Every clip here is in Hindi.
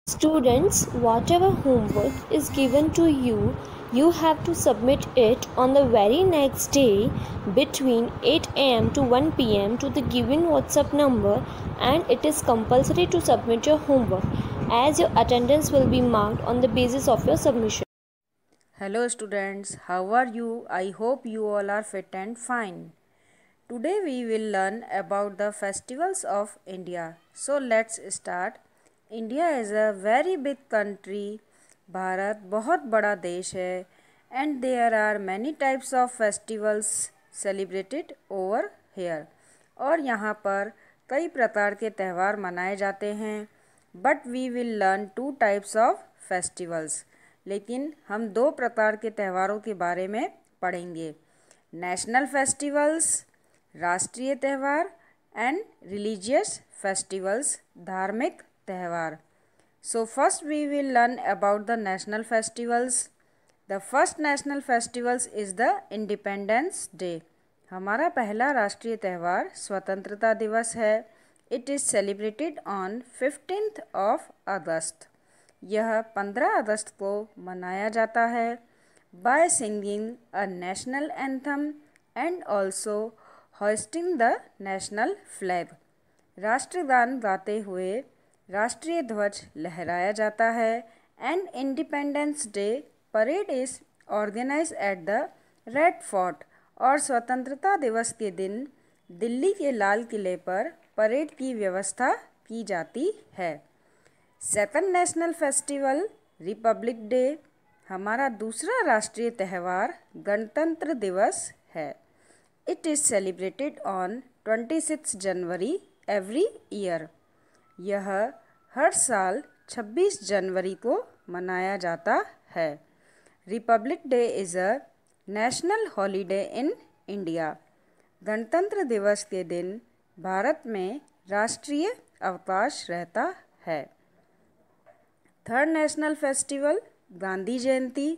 Students, whatever homework is given to you, you have to submit it on the very next day between 8 am to 1 pm to the given WhatsApp number, and it is compulsory to submit your homework as your attendance will be marked on the basis of your submission. Hello students, how are you? I hope you all are fit and fine. Today we will learn about the festivals of India. So let's start. India is a very big country. Bharat बहुत बड़ा देश है and there are many types of festivals celebrated over here. और यहाँ पर कई प्रकार के त्यौहार मनाए जाते हैं. But we will learn two types of festivals. लेकिन हम दो प्रकार के त्योहारों के बारे में पढ़ेंगे. नेशनल फेस्टिवल्स राष्ट्रीय त्यौहार एंड रिलीजियस फेस्टिवल्स धार्मिक त्यौहार. So first we will learn about the national festivals. The first national festivals is the independence day. हमारा पहला राष्ट्रीय त्यौहार स्वतंत्रता दिवस है. It is celebrated on 15th of August. यह 15 अगस्त को मनाया जाता है by singing a national anthem and also hosting the national flag. राष्ट्रगान गाते हुए राष्ट्रीय ध्वज लहराया जाता है. And independence day parade is organise at the red fort. और स्वतंत्रता दिवस के दिन दिल्ली के लाल किले पर परेड की व्यवस्था की जाती है. Second national festival Republic day. हमारा दूसरा राष्ट्रीय त्यौहार गणतंत्र दिवस है. It is celebrated on 26 January every year. यह हर साल 26 जनवरी को मनाया जाता है. Republic day is a national holiday in India. गणतंत्र दिवस के दिन भारत में राष्ट्रीय अवकाश रहता है. Third national festival Gandhi Jayanti.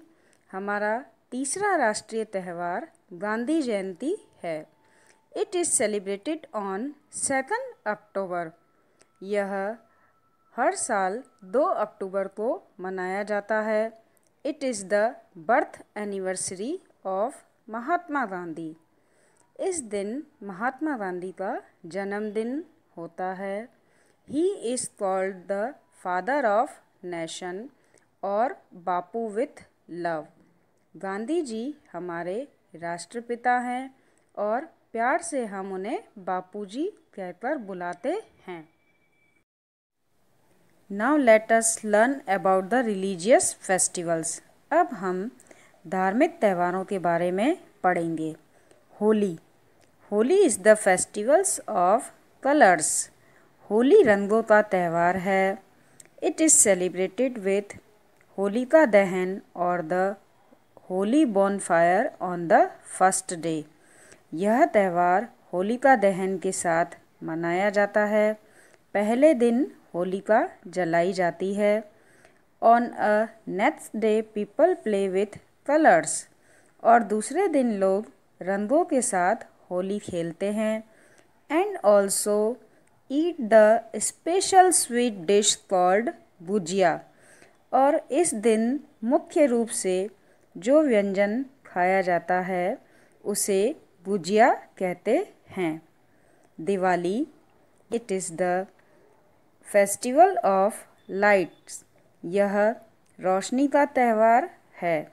हमारा तीसरा राष्ट्रीय त्यौहार गांधी जयंती है. It is celebrated on 2 October. यह हर साल 2 अक्टूबर को मनाया जाता है. It is the birth anniversary of Mahatma Gandhi. इस दिन महात्मा गांधी का जन्मदिन होता है. He is called the father of nation और बापू विथ लव. गांधी जी हमारे राष्ट्रपिता हैं और प्यार से हम उन्हें बापूजी कहकर बुलाते हैं. Now let us learn about the religious festivals. अब हम धार्मिक त्योहारों के बारे में पढ़ेंगे. Holi. Holi is the festivals of colours. Holi रंगों का त्यौहार है. It is celebrated with Holika दहन और the Holi bonfire on the first day. यह त्यौहार होलिका दहन के साथ मनाया जाता है. पहले दिन होलिका जलाई जाती है. On a next day people play with colours. और दूसरे दिन लोग रंगों के साथ होली खेलते हैं. And also eat the special sweet dish called gujiya. और इस दिन मुख्य रूप से जो व्यंजन खाया जाता है उसे गुजिया कहते हैं. Diwali. It is the festival of lights. यह रोशनी का त्यौहार है.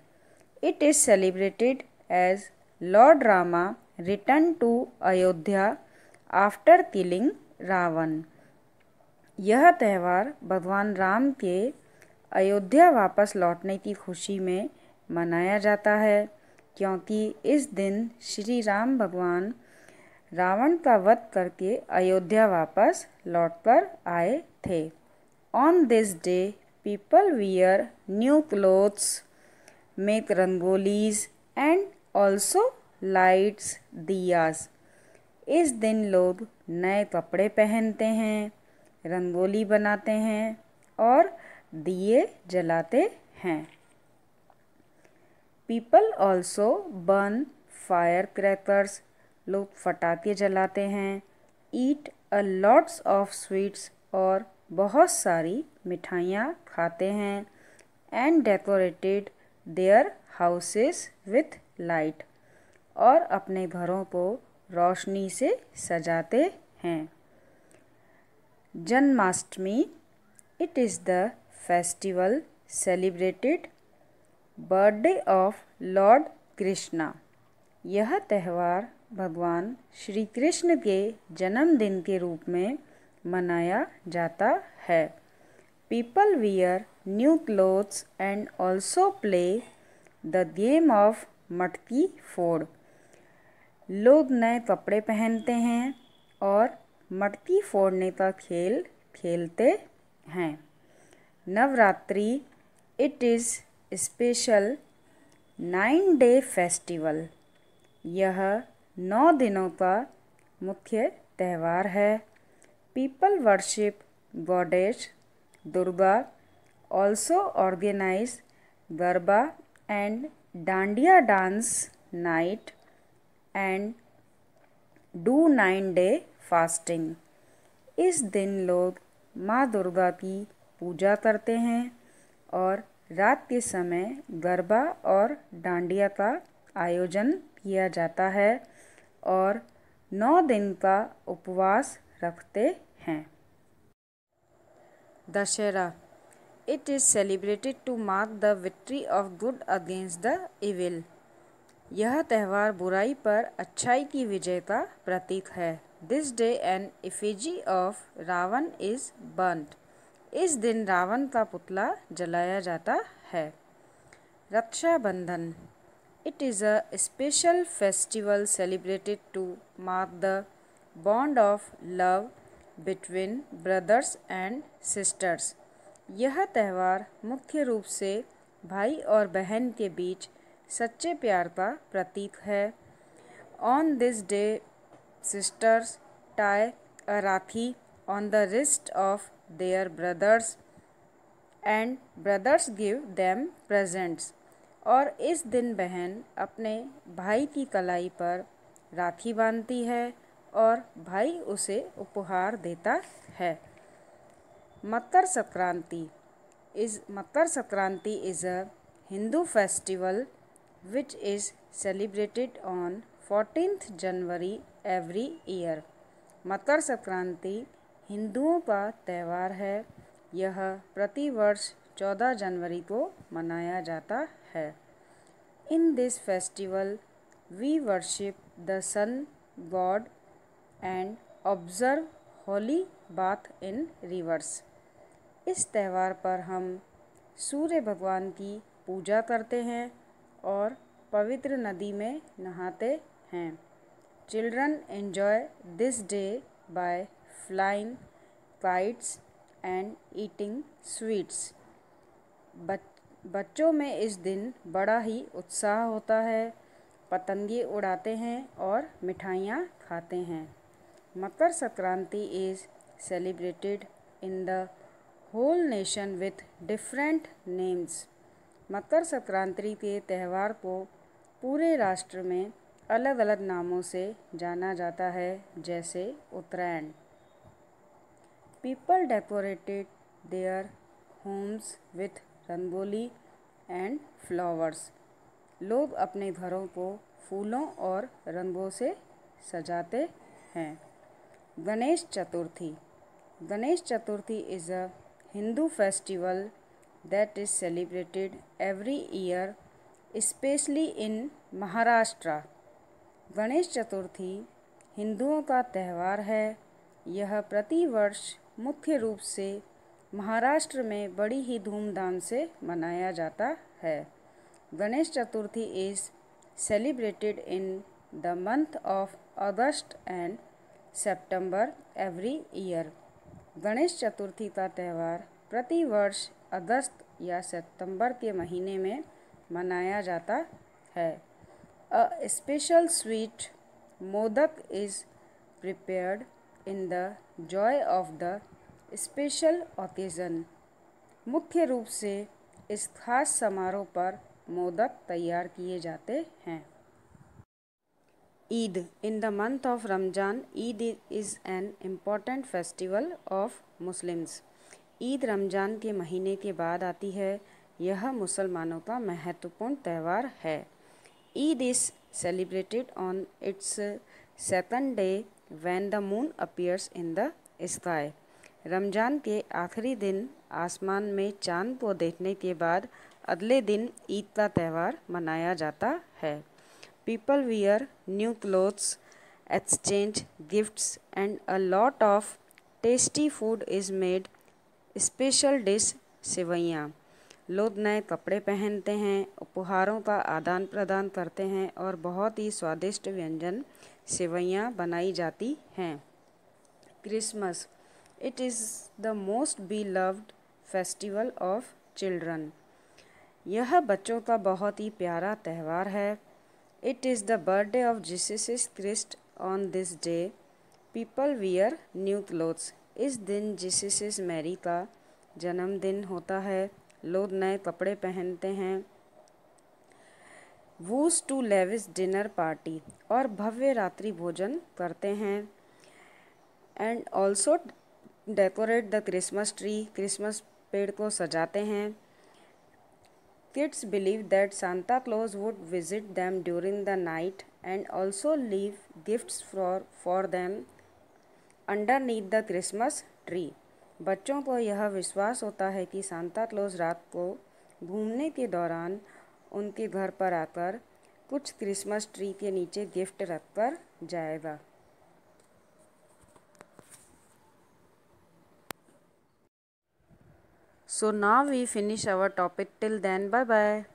It is celebrated as lord Rama return to Ayodhya after killing Ravan. यह त्यौहार भगवान राम के अयोध्या वापस लौटने की खुशी में मनाया जाता है क्योंकि इस दिन श्री राम भगवान रावण का वध करके अयोध्या वापस लौटकर आए थे. On this day people wear new clothes, make rangolis and also lights diyas. इस दिन लोग नए कपड़े पहनते हैं, रंगोली बनाते हैं और दिए जलाते हैं. People also burn fire crackers. लोग फटाके जलाते हैं. ईट अ लॉट्स ऑफ स्वीट्स और बहुत सारी मिठाइयाँ खाते हैं and decorated their houses with light, और अपने घरों को रोशनी से सजाते हैं। Janmashtami, it is the festival celebrated birthday of Lord Krishna. यह त्यौहार भगवान श्री कृष्ण के जन्मदिन के रूप में मनाया जाता है। People wear new clothes and also play the game of मटकी फोड़। लोग नए कपड़े पहनते हैं और मटकी फोड़ने का खेल खेलते हैं। Navratri, it is special 9-day festival. यह 9 दिनों का मुख्य त्यौहार है। People worship goddess Durga, also organise garba and dandiya dance night and do 9-day fasting. इस दिन लोग माँ दुर्गा की पूजा करते हैं और रात के समय गरबा और डांडिया का आयोजन किया जाता है और 9 दिन का उपवास रखते हैं। Dussehra, it is celebrated to mark the victory of good against the evil. यह त्यौहार बुराई पर अच्छाई की विजय का प्रतीक है। This day an effigy of Ravana is burned. इस दिन रावण का पुतला जलाया जाता है। Rakshabandhan, it is a special festival celebrated to mark the bond of love between brothers and sisters. यह त्यौहार मुख्य रूप से भाई और बहन के बीच सच्चे प्यार का प्रतीक है। On this day sisters tie a rakhi on the wrist of their brothers and brothers give them presents. और इस दिन बहन अपने भाई की कलाई पर राखी बांधती है और भाई उसे उपहार देता है। Makar Sankranti is a Hindu festival which is celebrated on 14th January every year। Makar Sankranti हिंदुओं का त्यौहार है। यह प्रतिवर्ष 14 जनवरी को मनाया जाता है। In this festival we worship the sun god and observe holy bath in rivers. इस त्यौहार पर हम सूर्य भगवान की पूजा करते हैं और पवित्र नदी में नहाते हैं। Children enjoy this day by flying kites and eating sweets. बच्चों में इस दिन बड़ा ही उत्साह होता है, पतंगे उड़ाते हैं और मिठाइयाँ खाते हैं। Makar Sankranti is celebrated in the whole nation with different names. Makar Sankranti के त्यौहार को पूरे राष्ट्र में अलग अलग नामों से जाना जाता है, जैसे Uttarayan. People decorated their homes with rangoli and flowers. लोग अपने घरों को फूलों और रंगों से सजाते हैं। Ganesh Chaturthi is a Hindu festival that is celebrated every year, especially in Maharashtra. Ganesh Chaturthi हिंदुओं का त्यौहार है। यह प्रतिवर्ष मुख्य रूप से महाराष्ट्र में बड़ी ही धूमधाम से मनाया जाता है। Ganesh Chaturthi is celebrated in the month of August and September every year. Ganesh Chaturthi का त्यौहार प्रतिवर्ष अगस्त या सितंबर के महीने में मनाया जाता है। A special sweet modak is prepared in the Joy of the special occasion. मुख्य रूप से इस खास समारोह पर मोदक तैयार किए जाते हैं। ईद, इन the month of Ramzan, Eid is an important festival of Muslims. Eid Ramzan के महीने के बाद आती है। यह मुसलमानों का महत्वपूर्ण त्यौहार है। Eid is celebrated on it's second day when the moon appears in the sky. Ramzan के आखिरी दिन आसमान में चाँद को देखने के बाद अगले दिन ईद का त्यौहार मनाया जाता है। People wear new clothes, exchange gifts, and a lot of tasty food is made। Special dish seviyan. लोग नए कपड़े पहनते हैं, उपहारों का आदान प्रदान करते हैं और बहुत ही स्वादिष्ट व्यंजन सेवइयाँ बनाई जाती हैं। Christmas, it is the most beloved festival of children. यह बच्चों का बहुत ही प्यारा त्यौहार है। It is the birthday of Jesus Christ. On this day people wear new clothes. इस दिन जीसस मैरी का जन्मदिन होता है। लोग नए कपड़े पहनते हैं। Woos to lavish dinner party, और भव्य रात्रि भोजन करते हैं। And also decorate the Christmas tree, Christmas पेड़ को सजाते हैं। Kids believe that Santa Claus would visit them during the night and also leave gifts for them underneath the Christmas tree। बच्चों को यह विश्वास होता है कि सांता क्लॉज रात को घूमने के दौरान उनके घर पर आकर कुछ क्रिसमस ट्री के नीचे गिफ्ट रखकर जाएगा। So now we finish our topic. Till then, bye bye.